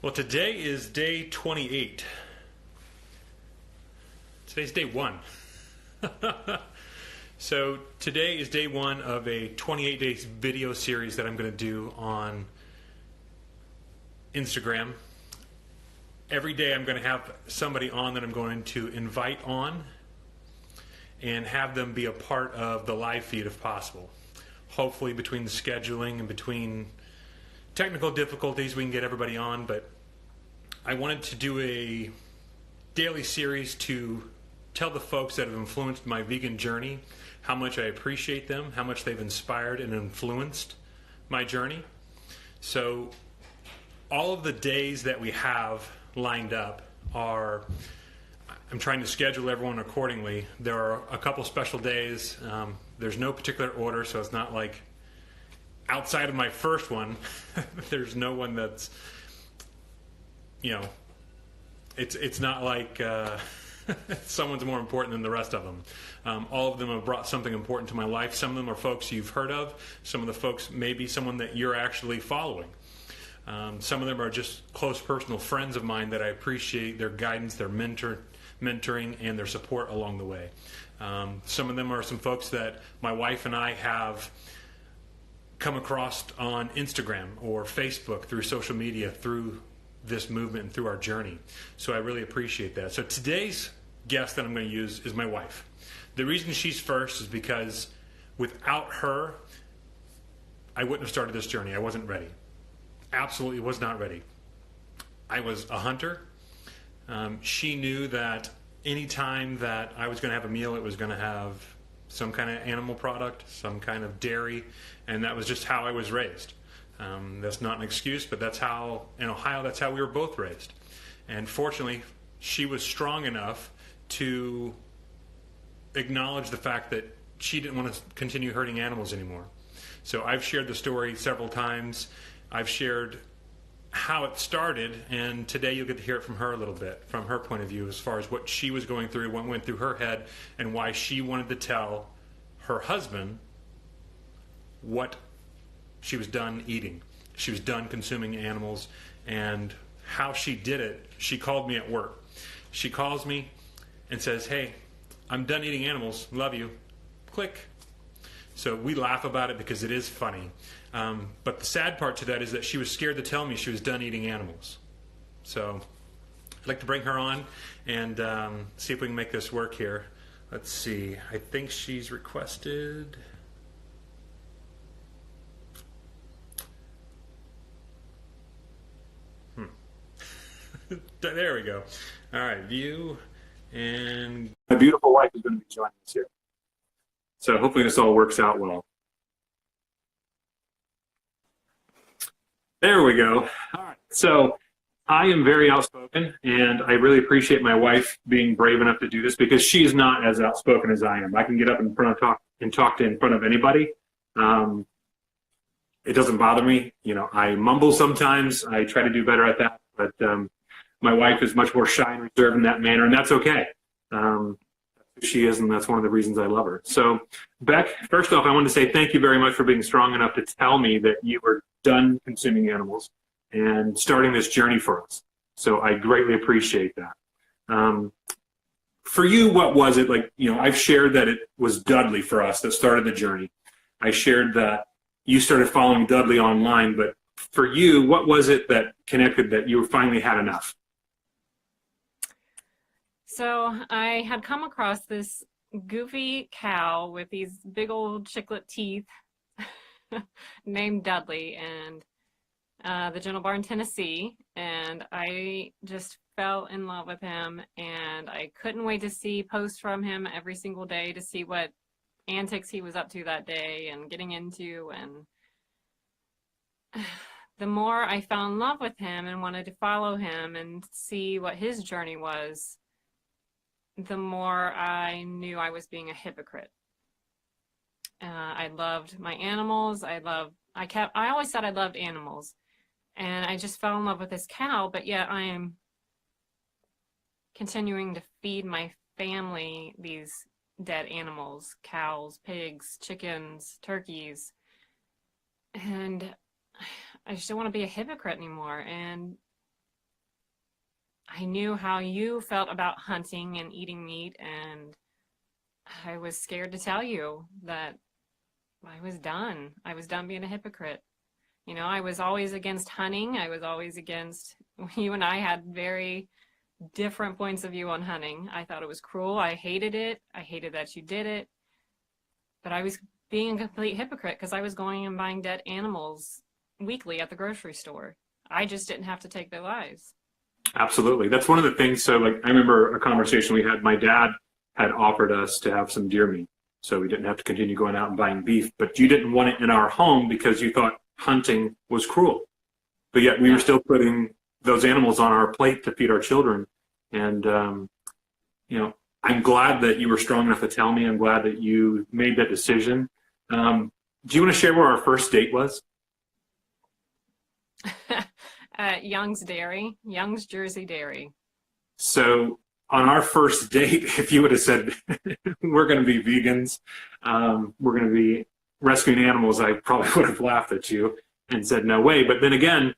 Well, today is day 28. Today's day one. So today is day one of a 28 days video series that I'm going to do on Instagram. Every day I'm going to have somebody on that I'm going to invite on and have them be a part of the live feed if possible. Hopefully between the scheduling and between technical difficulties we can get everybody on, but I wanted to do a daily series to tell the folks that have influenced my vegan journey how much I appreciate them, how much they've inspired and influenced my journey. So all of the days that we have lined up are, I'm trying to schedule everyone accordingly. There are a couple special days. There's no particular order, so it's not like outside of my first one, there's no one that's, it's not like someone's more important than the rest of them. All of them have brought something important to my life. Some of them are folks you've heard of. Some of the folks may be someone that you're actually following. Some of them are just close personal friends of mine that I appreciate their guidance, their mentoring, and their support along the way. Some of them are some folks that my wife and I have come across on Instagram or Facebook through social media, through this movement and through our journey. So I really appreciate that. So today's guest that I'm going to use is my wife. The reason she's first is because without her, I wouldn't have started this journey. I wasn't ready. Absolutely was not ready. I was a hunter. She knew that any time that I was going to have a meal, it was going to have some kind of animal product, some kind of dairy, and that was just how I was raised. That's not an excuse, but that's how, in Ohio, that's how we were both raised. And fortunately, she was strong enough to acknowledge the fact that she didn't want to continue hurting animals anymore. So I've shared the story several times. I've shared how it started, and today you'll get to hear it from her a little bit, from her point of view, as far as what she was going through, what went through her head, and why she wanted to tell her husband what she was done eating. She was done consuming animals, and how she did it. She called me at work. She calls me and says, "Hey, I'm done eating animals. Love you." Click. So we laugh about it because it is funny. But the sad part to that is that she was scared to tell me she was done eating animals. So I'd like to bring her on and see if we can make this work here. Let's see. I think she's requested. There we go. All right, view, and my beautiful wife is going to be joining us here. So hopefully this all works out well. There we go. All right. So I am very outspoken, and I really appreciate my wife being brave enough to do this because she's not as outspoken as I am. I can get up in front of talk in front of anybody. It doesn't bother me. I mumble sometimes. I try to do better at that, but my wife is much more shy and reserved in that manner, and that's okay. That's who she is, and that's one of the reasons I love her. So, Beck, first off, I want to say thank you very much for being strong enough to tell me that you were done consuming animals and starting this journey for us. So I greatly appreciate that. For you, what was it like? I've shared that it was Dudley for us that started the journey. I shared that you started following Dudley online, but for you, what was it that connected that you finally had enough? So I had come across this goofy cow with these big old chiclet teeth named Dudley, and the Gentle Barn, Tennessee, and I just fell in love with him, and I couldn't wait to see posts from him every single day to see what antics he was up to that day and getting into. And the more I fell in love with him and wanted to follow him and see what his journey was, the more I knew I was being a hypocrite. I loved my animals. I always said I loved animals, and I just fell in love with this cow, but yet I am continuing to feed my family these dead animals, cows, pigs, chickens, turkeys, and I just don't want to be a hypocrite anymore. And I knew how you felt about hunting and eating meat, and I was scared to tell you that I was done. I was done being a hypocrite. You know, I was always against hunting. I was always against, you and I had very different points of view on hunting. I thought it was cruel. I hated it. I hated that you did it. But I was being a complete hypocrite because I was going and buying dead animals weekly at the grocery store. I just didn't have to take their lives. Absolutely. That's one of the things. So, like, I remember a conversation we had. My dad had offered us to have some deer meat, so we didn't have to continue going out and buying beef. But you didn't want it in our home because you thought hunting was cruel. But yet we were still putting those animals on our plate to feed our children. And, I'm glad that you were strong enough to tell me. I'm glad that you made that decision. Do you want to share where our first date was? At Young's Dairy, Young's Jersey Dairy. So on our first date, if you would have said, we're going to be vegans, we're going to be rescuing animals, I probably would have laughed at you and said, no way. But then again,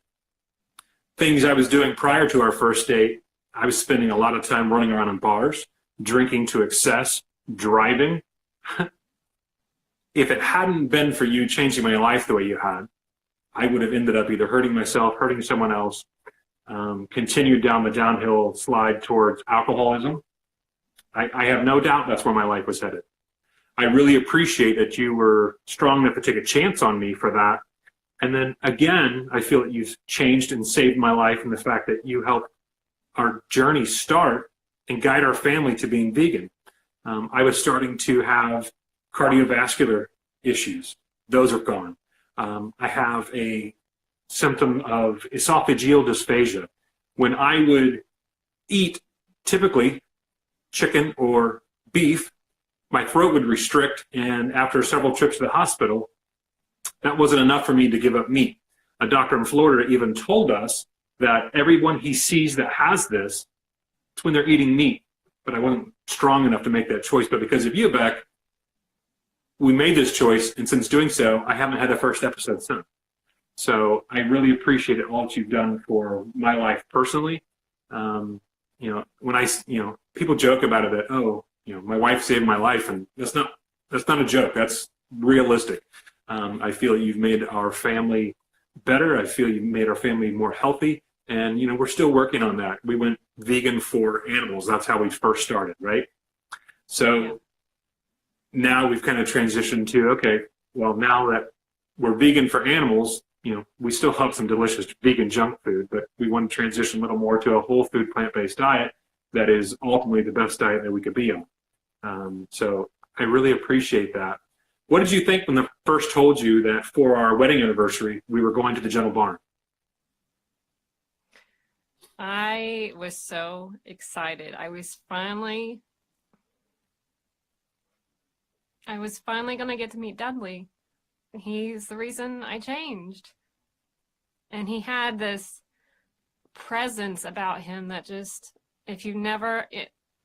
things I was doing prior to our first date, I was spending a lot of time running around in bars, drinking to excess, driving. If it hadn't been for you changing my life the way you had, I would have ended up either hurting myself, hurting someone else, continued down the downhill slide towards alcoholism. I have no doubt that's where my life was headed. I really appreciate that you were strong enough to take a chance on me for that. And then again, I feel that you've changed and saved my life in the fact that you helped our journey start and guide our family to being vegan. I was starting to have cardiovascular issues. Those are gone. I have a symptom of esophageal dysphagia. When I would eat typically chicken or beef, my throat would restrict, and after several trips to the hospital, that wasn't enough for me to give up meat. A doctor in Florida even told us that everyone he sees that has this, it's when they're eating meat. But I wasn't strong enough to make that choice. But because of you, Beck, we made this choice, and since doing so, I haven't had a first episode since. So I really appreciate all that you've done for my life personally. When people joke about it that, my wife saved my life, and that's not a joke. That's realistic. I feel you've made our family better. I feel you've made our family more healthy, and we're still working on that. We went vegan for animals. That's how we first started, right? So now we've kind of transitioned to, okay, well, now that we're vegan for animals, we still have some delicious vegan junk food, but we want to transition a little more to a whole food plant-based diet that is ultimately the best diet that we could be on. So I really appreciate that. What did you think when I first told you that for our wedding anniversary, we were going to the Gentle Barn? I was so excited. I was finally going to get to meet Dudley. He's the reason I changed. And he had this presence about him that just, even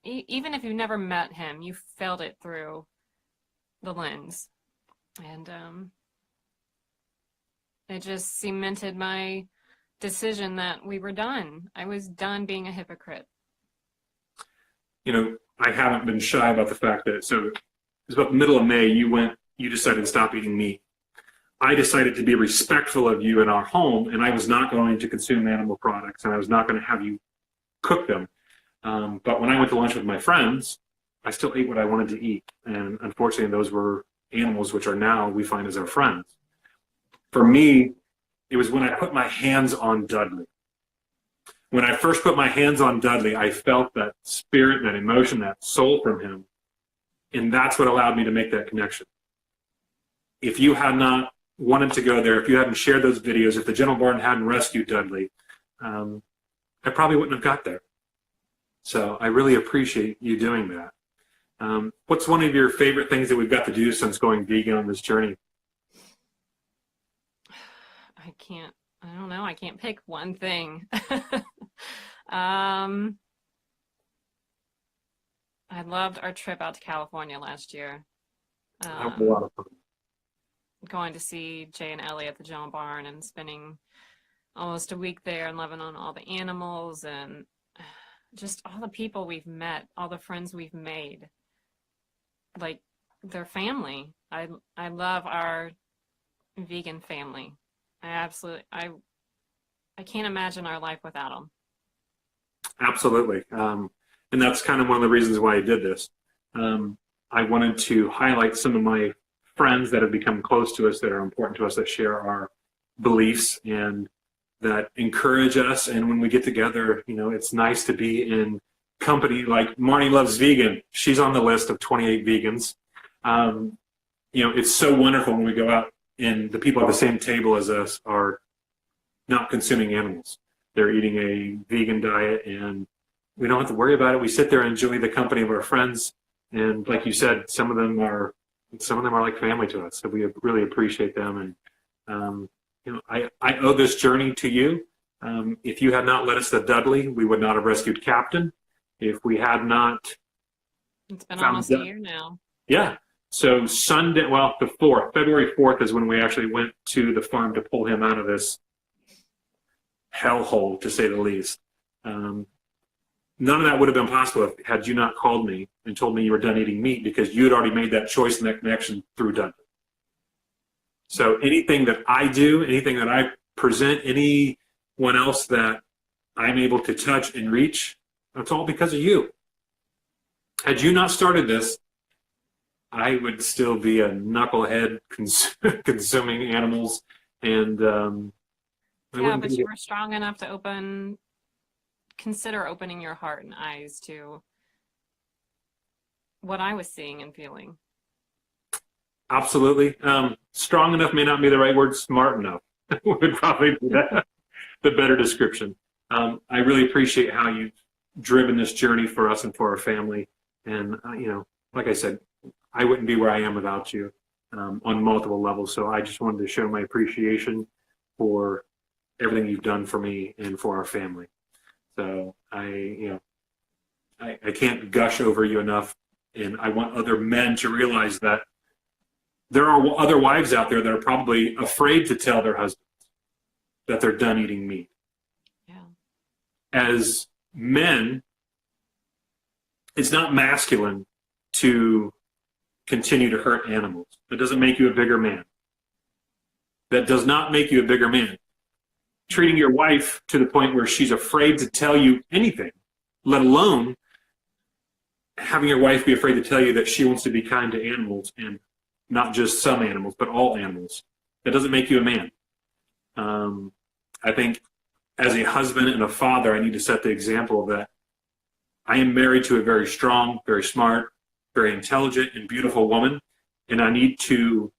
if you've never met him, you felt it through the lens. And it just cemented my decision that we were done. I was done being a hypocrite. I haven't been shy about the fact that, so it was about the middle of May, you decided to stop eating meat. I decided to be respectful of you in our home, and I was not going to consume animal products, and I was not going to have you cook them. But when I went to lunch with my friends, I still ate what I wanted to eat. And unfortunately, those were animals which are now we find as our friends. For me, it was when I put my hands on Dudley. When I first put my hands on Dudley, I felt that spirit, that emotion, that soul from him. And that's what allowed me to make that connection. If you had not wanted to go there, if you hadn't shared those videos, if the Gentle Barn hadn't rescued Dudley, I probably wouldn't have got there. So I really appreciate you doing that. What's one of your favorite things that we've got to do since going vegan on this journey? I don't know. I can't pick one thing. I loved our trip out to California last year. That was a lot of fun. Going to see Jay and Ellie at the Gentle Barn and spending almost a week there and loving on all the animals. And just all the people we've met, all the friends we've made, like they're family. I love our vegan family. I can't imagine our life without them. Absolutely. And that's kind of one of the reasons why I did this. I wanted to highlight some of my friends that have become close to us, that are important to us, that share our beliefs and that encourage us. And when we get together, it's nice to be in company like Marnie Loves Vegan. She's on the list of 28 vegans. It's so wonderful when we go out and the people at the same table as us are not consuming animals. They're eating a vegan diet, and we don't have to worry about it. We sit there and enjoy the company of our friends. And like you said, some of them are like family to us. So we really appreciate them. And, I owe this journey to you. If you had not led us to Dudley, we would not have rescued Captain. If we had not... It's been almost a year now. Yeah. So February 4th is when we actually went to the farm to pull him out of this hellhole, to say the least. None of that would have been possible had you not called me and told me you were done eating meat, because you had already made that choice and that connection through Dudley. So anything that I do, anything that I present, anyone else that I'm able to touch and reach, it's all because of you. Had you not started this, I would still be a knucklehead consuming animals. And but you were strong enough to consider opening your heart and eyes to what I was seeing and feeling. Absolutely. Strong enough may not be the right word. Smart enough would probably be the better description. I really appreciate how you've driven this journey for us and for our family. And, like I said, I wouldn't be where I am without you on multiple levels. So I just wanted to show my appreciation for everything you've done for me and for our family. So I can't gush over you enough. And I want other men to realize that there are other wives out there that are probably afraid to tell their husbands that they're done eating meat. Yeah. As men, it's not masculine to continue to hurt animals. That doesn't make you a bigger man. That does not make you a bigger man. Treating your wife to the point where she's afraid to tell you anything, let alone having your wife be afraid to tell you that she wants to be kind to animals, and not just some animals, but all animals. That doesn't make you a man. I think as a husband and a father, I need to set the example that I am married to a very strong, very smart, very intelligent, and beautiful woman, and I need to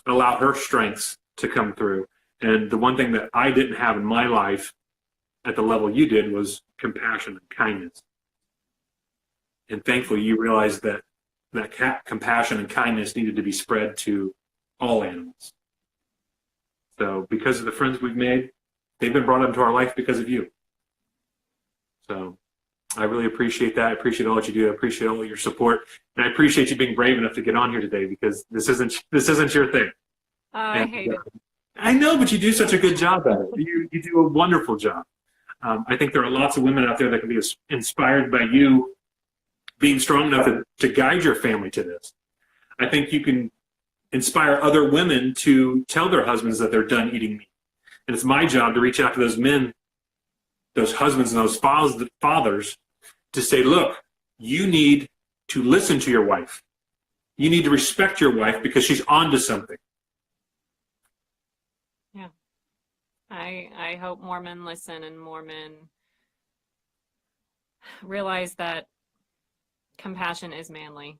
allow her strengths to come through. And the one thing that I didn't have in my life at the level you did was compassion and kindness. And thankfully, you realized that compassion and kindness needed to be spread to all animals. So because of the friends we've made, they've been brought into our life because of you. So I really appreciate that. I appreciate all that you do. I appreciate all your support. And I appreciate you being brave enough to get on here today, because this isn't your thing. I hate it. I know, but you do such a good job at it. You do a wonderful job. I think there are lots of women out there that can be inspired by you being strong enough to guide your family to this. I think you can inspire other women to tell their husbands that they're done eating meat. And it's my job to reach out to those men, those husbands and those fathers, to say, look, you need to listen to your wife. You need to respect your wife because she's onto something. Yeah. I hope more men listen and more men realize that compassion is manly.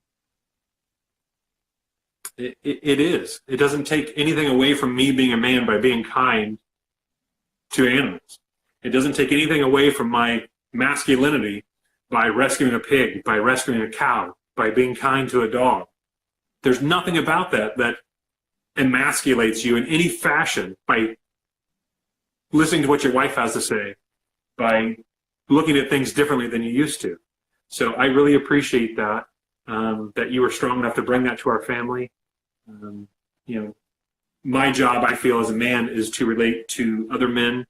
It is. It doesn't take anything away from me being a man by being kind to animals. It doesn't take anything away from my masculinity by rescuing a pig, by rescuing a cow, by being kind to a dog. There's nothing about that emasculates you in any fashion by listening to what your wife has to say, by looking at things differently than you used to. So I really appreciate that, that you were strong enough to bring that to our family. My job, I feel, as a man is to relate to other men.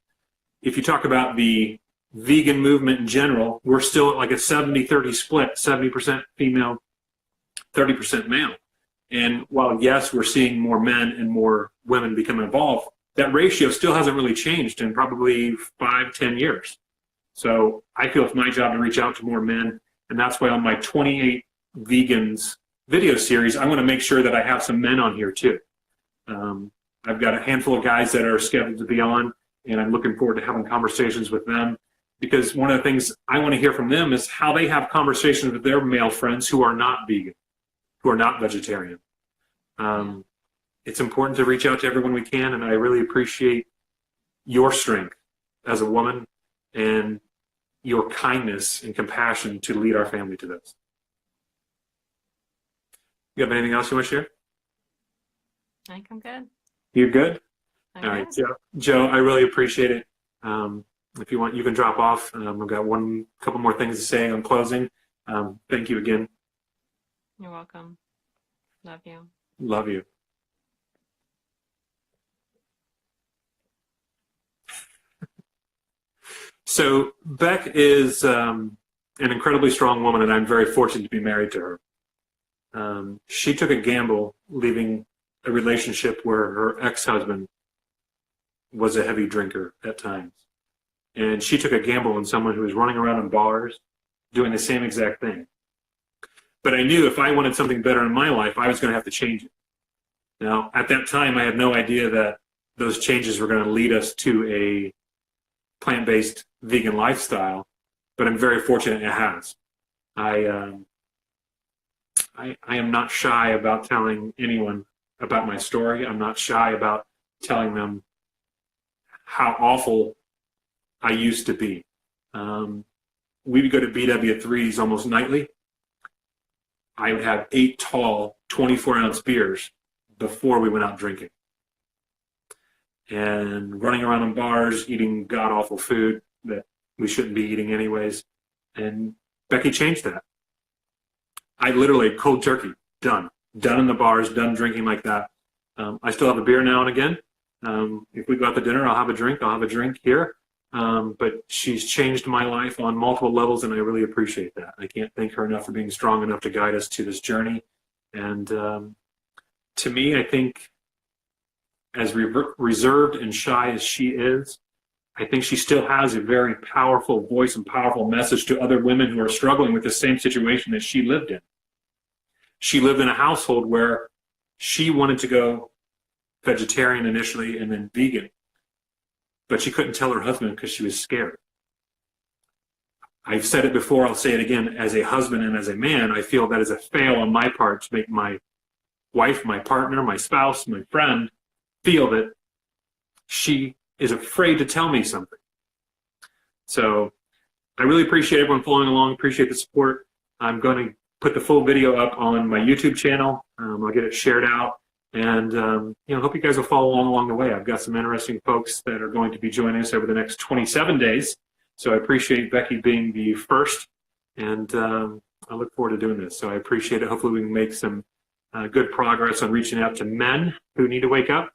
If you talk about the vegan movement in general, we're still at like a 70-30 split, 70% female, 30% male. And while, yes, we're seeing more men and more women become involved, that ratio still hasn't really changed in probably 5-10 years. So I feel it's my job to reach out to more men, and that's why on my 28 Vegans video series, I want to make sure that I have some men on here too. I've got a handful of guys that are scheduled to be on, and I'm looking forward to having conversations with them, because one of the things I want to hear from them is how they have conversations with their male friends who are not vegan, who are not vegetarian. It's important to reach out to everyone we can, and I really appreciate your strength as a woman and your kindness and compassion to lead our family to this. You have anything else you want to share? I think I'm good. You good? I'm All right, good. Joe, I really appreciate it. If you want, you can drop off. I've got couple more things to say on closing. Thank you again. You're welcome. Love you. Love you. So Beck is an incredibly strong woman, and I'm very fortunate to be married to her. She took a gamble leaving a relationship where her ex-husband was a heavy drinker at times. And she took a gamble on someone who was running around in bars doing the same exact thing. But I knew if I wanted something better in my life, I was going to have to change it. Now, at that time, I had no idea that those changes were going to lead us to a plant-based vegan lifestyle, but I'm very fortunate it has. I am not shy about telling anyone about my story. I'm not shy about telling them how awful I used to be. We would go to BW3s almost nightly. I would have 8 tall 24-ounce beers before we went out drinking. And running around in bars, eating god-awful food that we shouldn't be eating anyways. And Becky changed that. I literally, cold turkey, done. Done in the bars, done drinking like that. I still have a beer now and again. If we go out to dinner, I'll have a drink here. But she's changed my life on multiple levels, and I really appreciate that. I can't thank her enough for being strong enough to guide us to this journey. And to me, I think as reserved and shy as she is, I think she still has a very powerful voice and powerful message to other women who are struggling with the same situation that she lived in. She lived in a household where she wanted to go vegetarian initially and then vegan, but she couldn't tell her husband because she was scared. I've said it before, I'll say it again. As a husband and as a man, I feel that is a fail on my part to make my wife, my partner, my spouse, my friend feel that she is afraid to tell me something. So I really appreciate everyone following along, appreciate the support. I'm going to put the full video up on my YouTube channel. I'll get it shared out. And hope you guys will follow along the way. I've got some interesting folks that are going to be joining us over the next 27 days. So I appreciate Becky being the first, and I look forward to doing this. So I appreciate it. Hopefully we can make some good progress on reaching out to men who need to wake up.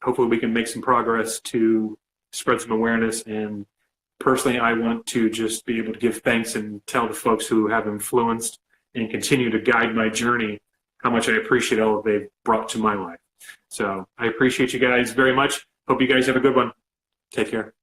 Hopefully we can make some progress to spread some awareness. And personally, I want to just be able to give thanks and tell the folks who have influenced and continue to guide my journey how much I appreciate all that they've brought to my life. So I appreciate you guys very much. Hope you guys have a good one. Take care.